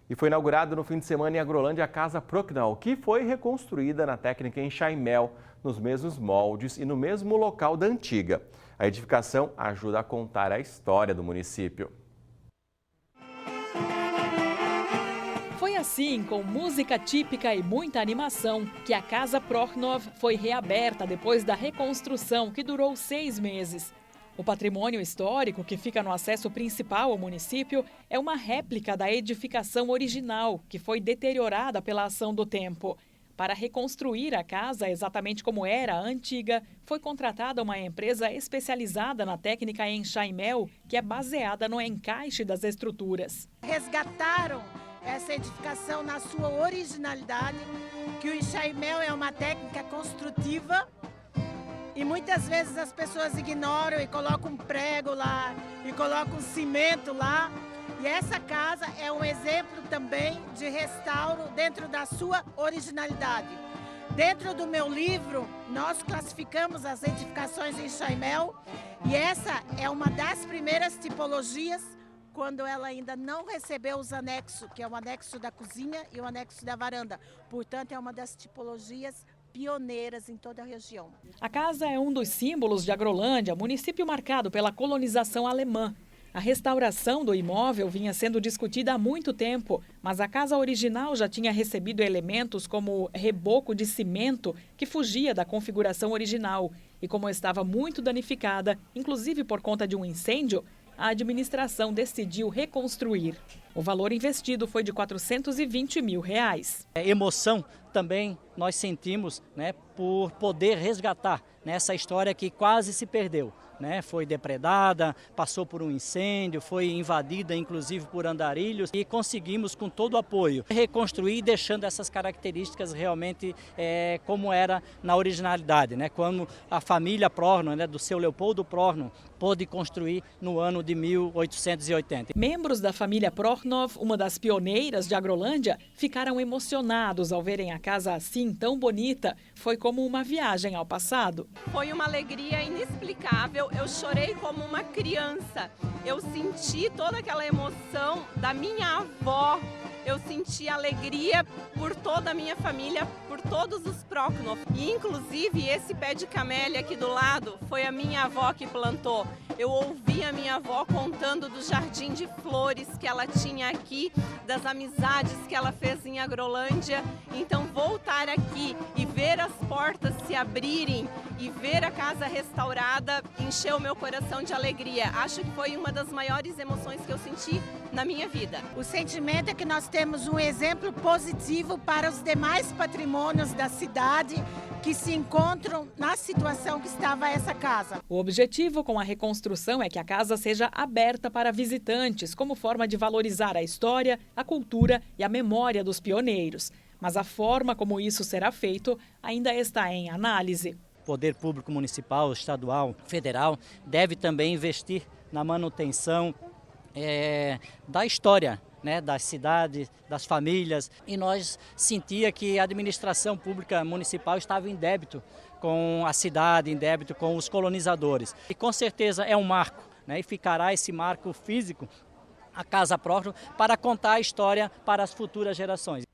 E foi inaugurado no fim de semana em Agrolândia a Casa Procnol, que foi reconstruída na técnica enxaimel, nos mesmos moldes e no mesmo local da antiga. A edificação ajuda a contar a história do município. Foi assim, com música típica e muita animação, que a Casa Procnol foi reaberta depois da reconstrução, que durou 6 meses. O patrimônio histórico, que fica no acesso principal ao município, é uma réplica da edificação original, que foi deteriorada pela ação do tempo. Para reconstruir a casa exatamente como era a antiga, foi contratada uma empresa especializada na técnica enxaimel, que é baseada no encaixe das estruturas. Resgataram essa edificação na sua originalidade, que o enxaimel é uma técnica construtiva e muitas vezes as pessoas ignoram e colocam um prego lá e colocam um cimento lá. E essa casa é um exemplo também de restauro dentro da sua originalidade. Dentro do meu livro, nós classificamos as edificações em enxaimel e essa é uma das primeiras tipologias quando ela ainda não recebeu os anexos, que é o anexo da cozinha e o anexo da varanda. Portanto, é uma das tipologias pioneiras em toda a região. A casa é um dos símbolos de Agrolândia, município marcado pela colonização alemã. A restauração do imóvel vinha sendo discutida há muito tempo, mas a casa original já tinha recebido elementos como reboco de cimento que fugia da configuração original. E como estava muito danificada, inclusive por conta de um incêndio, a administração decidiu reconstruir. O valor investido foi de R$420 mil. Emoção também nós sentimos, por poder resgatar essa história que quase se perdeu. Foi depredada, passou por um incêndio, foi invadida inclusive por andarilhos e conseguimos com todo o apoio reconstruir deixando essas características realmente como era na originalidade, quando a família Procnol, do seu Leopoldo Procnol, pôde construir no ano de 1880. Membros da família Procnol, uma das pioneiras de Agrolândia, ficaram emocionados ao verem a casa assim tão bonita. Foi como uma viagem ao passado. Foi uma alegria inexplicável. Eu chorei como uma criança. Eu senti toda aquela emoção da minha avó. Eu senti alegria por toda a minha família, por todos os Procnol. E inclusive esse pé de camélia aqui do lado foi a minha avó que plantou. Eu ouvi a minha avó contando do jardim de flores que ela tinha aqui, das amizades que ela fez em Agrolândia. Então voltar aqui e ver as portas se abrirem e ver a casa restaurada encheu meu coração de alegria. Acho que foi uma das maiores emoções que eu senti na minha vida. O sentimento é que nós temos um exemplo positivo para os demais patrimônios da cidade que se encontram na situação que estava essa casa. O objetivo com a reconstrução é que a casa seja aberta para visitantes, como forma de valorizar a história, a cultura e a memória dos pioneiros. Mas a forma como isso será feito ainda está em análise. O poder público municipal, estadual, federal deve também investir na manutenção da história, das cidades, das famílias. E nós sentia que a administração pública municipal estava em débito com a cidade, em débito com os colonizadores. E com certeza é um marco, e ficará esse marco físico, a Casa Procnol, para contar a história para as futuras gerações.